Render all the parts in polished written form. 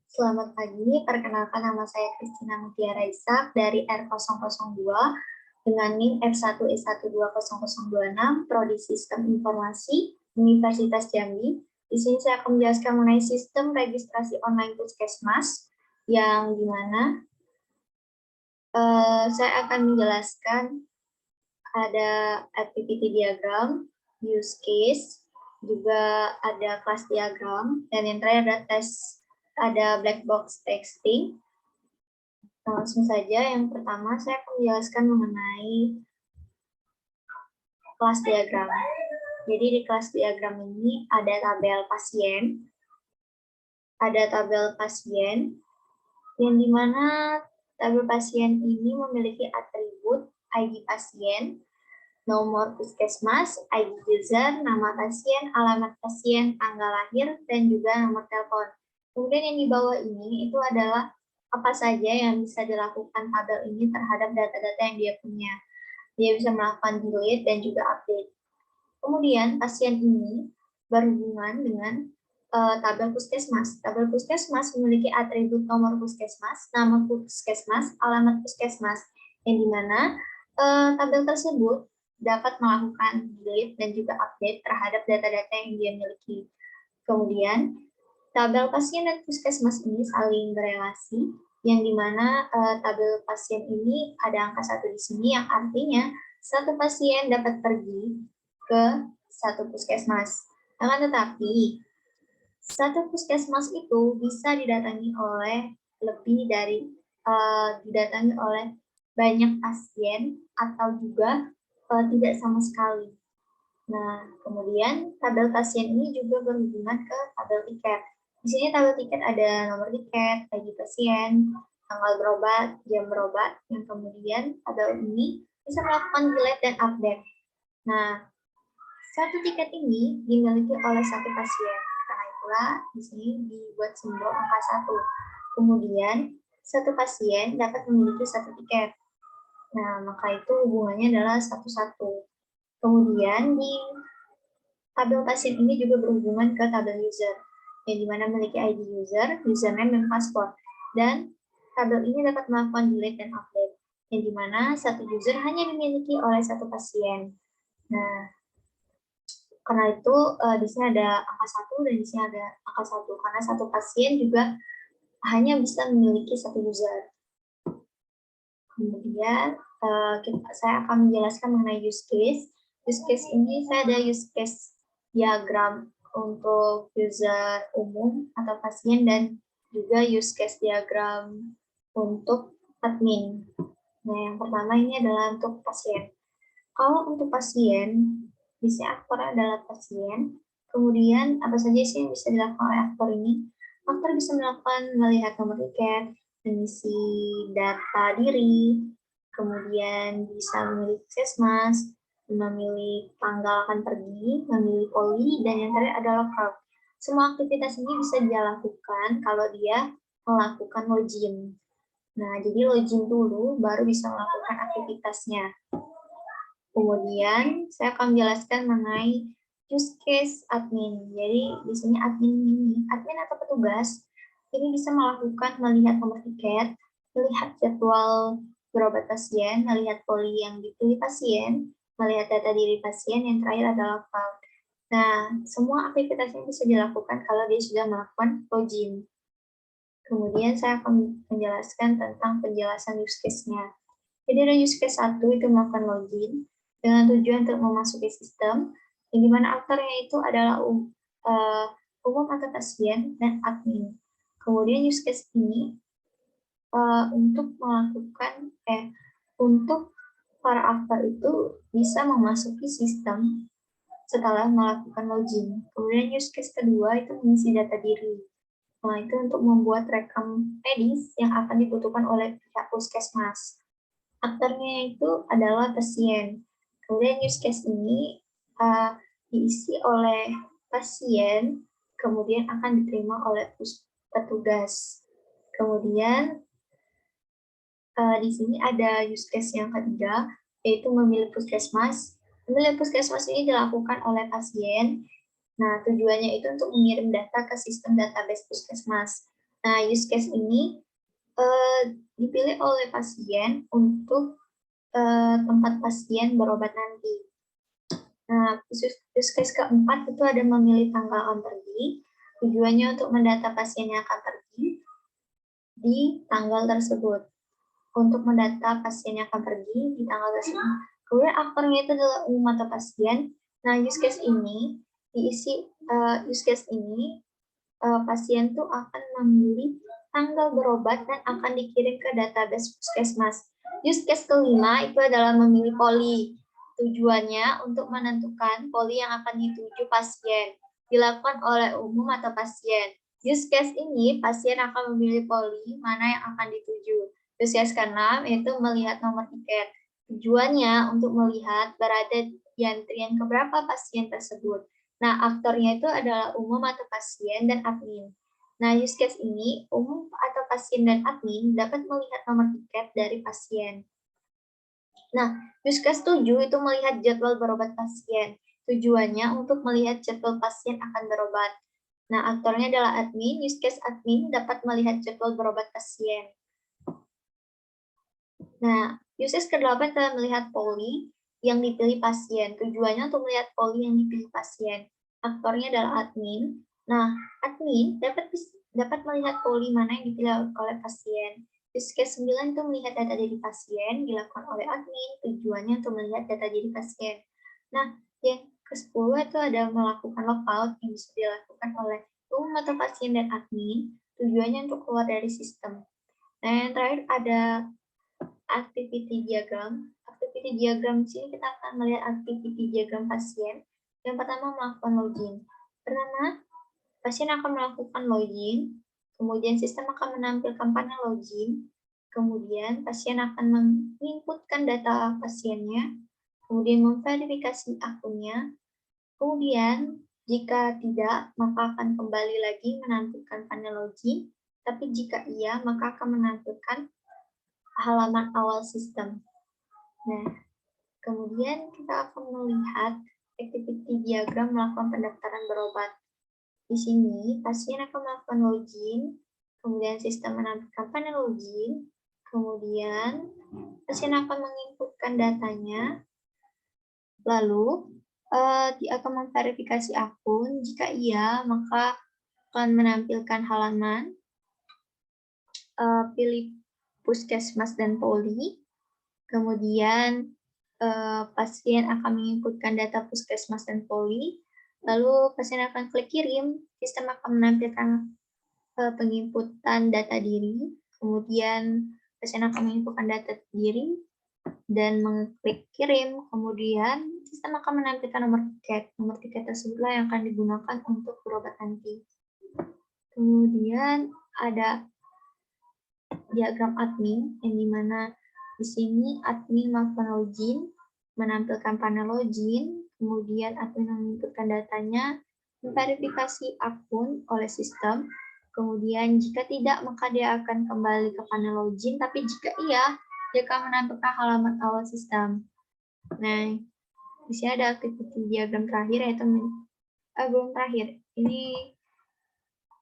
Selamat pagi, perkenalkan nama saya Christina Mutiara Ishak dari R002 dengan NIM F1E12026 Prodi Sistem Informasi Universitas Jambi. Di sini saya akan menjelaskan mengenai sistem registrasi online Puskesmas yang dimana saya akan menjelaskan ada activity diagram, use case, juga ada kelas diagram, dan yang terakhir ada tes, ada black box texting. Langsung saja, yang pertama saya akan menjelaskan mengenai kelas diagram. Jadi di kelas diagram ini ada tabel pasien, yang dimana tabel pasien ini memiliki atribut ID pasien, nomor puskesmas, ID user, nama pasien, alamat pasien, tanggal lahir, dan juga nomor telepon. Kemudian yang di bawah ini itu adalah apa saja yang bisa dilakukan tabel ini terhadap data-data yang dia punya. Dia bisa melakukan delete dan juga update. Kemudian pasien ini berhubungan dengan tabel puskesmas. Tabel puskesmas memiliki atribut nomor puskesmas, nama puskesmas, alamat puskesmas, yang dimana tabel tersebut dapat melakukan delete dan juga update terhadap data-data yang dia miliki. Kemudian, tabel pasien dan puskesmas ini saling berelasi, yang dimana tabel pasien ini ada angka 1 di sini, yang artinya satu pasien dapat pergi ke satu puskesmas. Akan tetapi, satu puskesmas itu bisa didatangi oleh didatangi oleh banyak pasien atau juga tidak sama sekali. Nah, kemudian tabel pasien ini juga berhubungan ke tabel tiket. Di sini tabel tiket ada nomor tiket, ID pasien, tanggal berobat, jam berobat, yang kemudian tabel ini bisa melakukan delete dan update. Nah, satu tiket ini dimiliki oleh satu pasien. Karena itulah di sini dibuat simbol angka 1. Kemudian, satu pasien dapat memiliki satu tiket. Nah, maka itu hubungannya adalah 1-1. Kemudian di tabel pasien ini juga berhubungan ke tabel user, yang dimana memiliki ID user, username, dan password. Dan tabel ini dapat melakukan delete dan update, yang dimana satu user hanya dimiliki oleh satu pasien. Nah, karena itu di sini ada angka 1 dan di sini ada angka 1, karena satu pasien juga hanya bisa memiliki satu user. Kemudian saya akan menjelaskan mengenai use case. Use case ini saya ada use case diagram untuk user umum atau pasien dan juga use case diagram untuk admin. Nah, yang pertama ini adalah untuk pasien. Kalau untuk pasien, bisa aktornya adalah pasien. Kemudian apa saja sih yang bisa dilakukan oleh aktor ini? Aktor bisa melihat nomor tiket, mengisi data diri, kemudian bisa memilih puskesmas, memilih tanggal akan pergi, memilih poli, dan yang terakhir adalah lockout. Semua aktivitas ini bisa dia lakukan kalau dia melakukan login. Nah, jadi login dulu, baru bisa melakukan aktivitasnya. Kemudian, saya akan menjelaskan mengenai use case admin. Jadi, di sini admin atau petugas, ini bisa melihat nomor tiket, melihat jadwal berobat pasien, melihat poli yang dipilih pasien, melihat data diri pasien, yang terakhir adalah file. Nah, semua aktivitas ini bisa dilakukan kalau dia sudah melakukan login. Kemudian saya akan menjelaskan tentang penjelasan use case-nya. Jadi ada use case 1 itu melakukan login dengan tujuan untuk memasuki sistem, yang dimana aktornya itu adalah umum atau pasien dan admin. Kemudian use case ini untuk para aktor itu bisa memasuki sistem setelah melakukan login. Kemudian use case kedua itu mengisi data diri. Nah, itu untuk membuat rekam medis yang akan dibutuhkan oleh pihak puskesmas. Aktornya itu adalah pasien. Kemudian use case ini diisi oleh pasien, kemudian akan diterima oleh petugas. Kemudian di sini ada use case yang ketiga, yaitu memilih puskesmas. Memilih puskesmas ini dilakukan oleh pasien. Nah, tujuannya itu untuk mengirim data ke sistem database puskesmas. Nah, use case ini dipilih oleh pasien untuk tempat pasien berobat nanti. Nah, use case keempat itu ada memilih tanggal akan pergi. Tujuannya untuk mendata pasien yang akan pergi di tanggal tersebut. Untuk mendata pasien yang akan pergi di tanggal tersebut. Kemudian aktornya itu adalah umum atau pasien. Nah, use case ini diisi pasien tuh akan memilih tanggal berobat dan akan dikirim ke database puskesmas. Use case kelima itu adalah memilih poli. Tujuannya untuk menentukan poli yang akan dituju pasien. Dilakukan oleh umum atau pasien. Use case ini pasien akan memilih poli mana yang akan dituju. Use case ke-6 yaitu melihat nomor tiket. Tujuannya untuk melihat berada di antrian keberapa pasien tersebut. Nah, aktornya itu adalah umum atau pasien dan admin. Nah, use case ini, umum atau pasien dan admin dapat melihat nomor tiket dari pasien. Nah, use case 7 itu melihat jadwal berobat pasien. Tujuannya untuk melihat jadwal pasien akan berobat. Nah, aktornya adalah admin. Use case admin dapat melihat jadwal berobat pasien. Nah, use case ke-8 adalah melihat poli yang dipilih pasien. Tujuannya untuk melihat poli yang dipilih pasien. Aktornya adalah admin. Nah, admin dapat melihat poli mana yang dipilih oleh pasien. Use case 9 itu melihat data diri pasien dilakukan oleh admin. Tujuannya untuk melihat data diri pasien. Nah, yang ke-10 itu ada melakukan logout yang bisa dilakukan oleh umum atau pasien dan admin. Tujuannya untuk keluar dari sistem. Nah, yang terakhir ada activity diagram. Activity diagram di sini kita akan melihat activity diagram pasien. Yang pertama melakukan login. Pertama, pasien akan melakukan login, kemudian sistem akan menampilkan panel login, kemudian pasien akan menginputkan data pasiennya, kemudian memverifikasi akunnya, kemudian jika tidak, maka akan kembali lagi menampilkan panel login, tapi jika iya, maka akan menampilkan halaman awal sistem. Nah, kemudian kita akan melihat activity diagram melakukan pendaftaran berobat. Di sini, pasien akan melakukan login, kemudian sistem menampilkan panel login, kemudian pasien akan menginputkan datanya, lalu dia akan memverifikasi akun. Jika iya, maka akan menampilkan halaman pilih puskesmas dan poli. Kemudian pasien akan menginputkan data puskesmas dan poli, lalu pasien akan klik kirim, sistem akan menampilkan penginputan data diri, kemudian pasien akan menginputkan data diri dan mengklik kirim, kemudian sistem akan menampilkan nomor tiket. Nomor tiket tersebutlah yang akan digunakan untuk berobat nanti. Kemudian ada diagram admin yang dimana di sini admin melakukan login, menampilkan panel login, kemudian admin menginputkan datanya, memverifikasi akun oleh sistem, kemudian jika tidak maka dia akan kembali ke panel login, tapi jika iya dia akan menampilkan halaman awal sistem. Nah, di sini ada activity diagram terakhir yaitu belum terakhir. Ini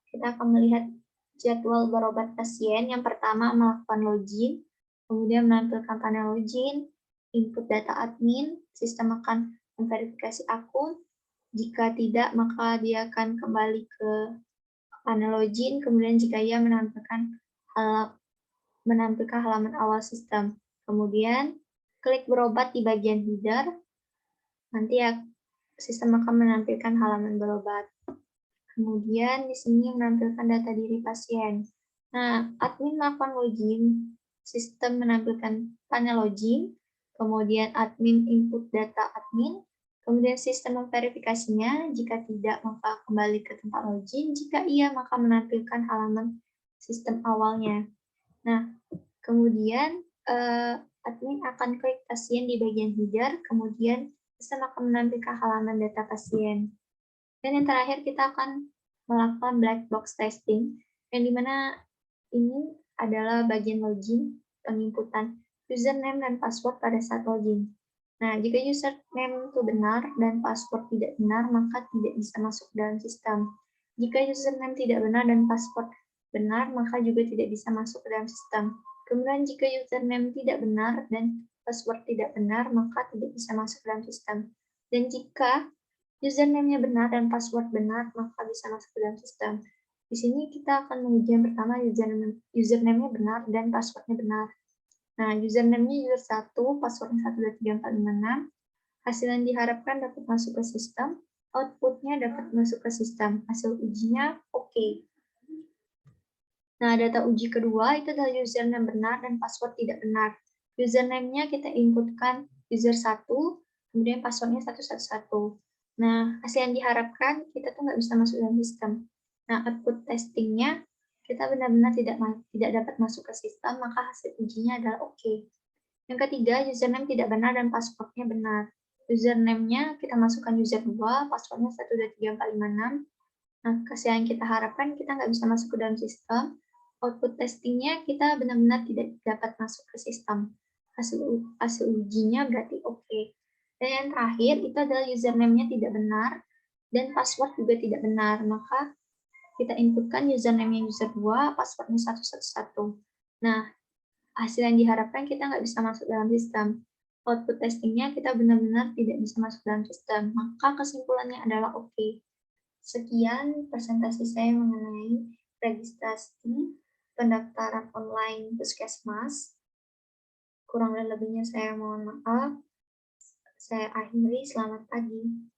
kita akan melihat jadwal berobat pasien. Yang pertama melakukan login, kemudian menampilkan panel login, input data admin, sistem akan memverifikasi akun. Jika tidak, maka dia akan kembali ke panel login, kemudian jika ia menampilkan halaman awal sistem. Kemudian klik berobat di bagian header, nanti sistem akan menampilkan halaman berobat. Kemudian di sini menampilkan data diri pasien. Nah, admin melakukan login, sistem menampilkan panel login, kemudian admin input data admin, kemudian sistem memverifikasinya, jika tidak maka kembali ke tempat login, jika iya maka menampilkan halaman sistem awalnya. Nah, kemudian admin akan klik pasien di bagian header, kemudian sistem akan menampilkan halaman data pasien. Dan yang terakhir kita akan melakukan black box testing, yang dimana ini adalah bagian login, penginputan username dan password pada saat login. Nah, jika username itu benar dan password tidak benar, maka tidak bisa masuk dalam sistem. Jika username tidak benar dan password benar, maka juga tidak bisa masuk ke dalam sistem. Kemudian jika username tidak benar dan password tidak benar, maka tidak bisa masuk ke dalam sistem. Dan jika username-nya benar dan password benar, maka bisa masuk ke dalam sistem. Di sini kita akan menguji yang pertama username-nya benar dan password-nya benar. Nah, username-nya user 1, password-nya 123456. Hasil yang diharapkan dapat masuk ke sistem, output-nya dapat masuk ke sistem. Hasil ujinya oke. Nah, data uji kedua itu adalah username benar dan password tidak benar. Username-nya kita inputkan user 1, kemudian password-nya 111. Nah, hasil yang diharapkan kita tuh nggak bisa masuk dalam sistem. Nah, output testingnya kita benar-benar tidak dapat masuk ke sistem, maka hasil ujinya adalah oke. Yang ketiga, username tidak benar dan password-nya benar. Username-nya kita masukkan user 2, password-nya 123456. Nah, hasil yang kita harapkan kita nggak bisa masuk ke dalam sistem. Output testingnya kita benar-benar tidak dapat masuk ke sistem. Hasil ujinya berarti oke. Dan yang terakhir itu adalah username-nya tidak benar dan password juga tidak benar. Maka kita inputkan username-nya user 2, password-nya 111. Nah, hasil yang diharapkan kita nggak bisa masuk dalam sistem. Output testingnya kita benar-benar tidak bisa masuk dalam sistem. Maka kesimpulannya adalah oke. Sekian presentasi saya mengenai registrasi pendaftaran online Puskesmas. Kurang dan lebihnya saya mohon maaf. Saya akhiri, selamat pagi.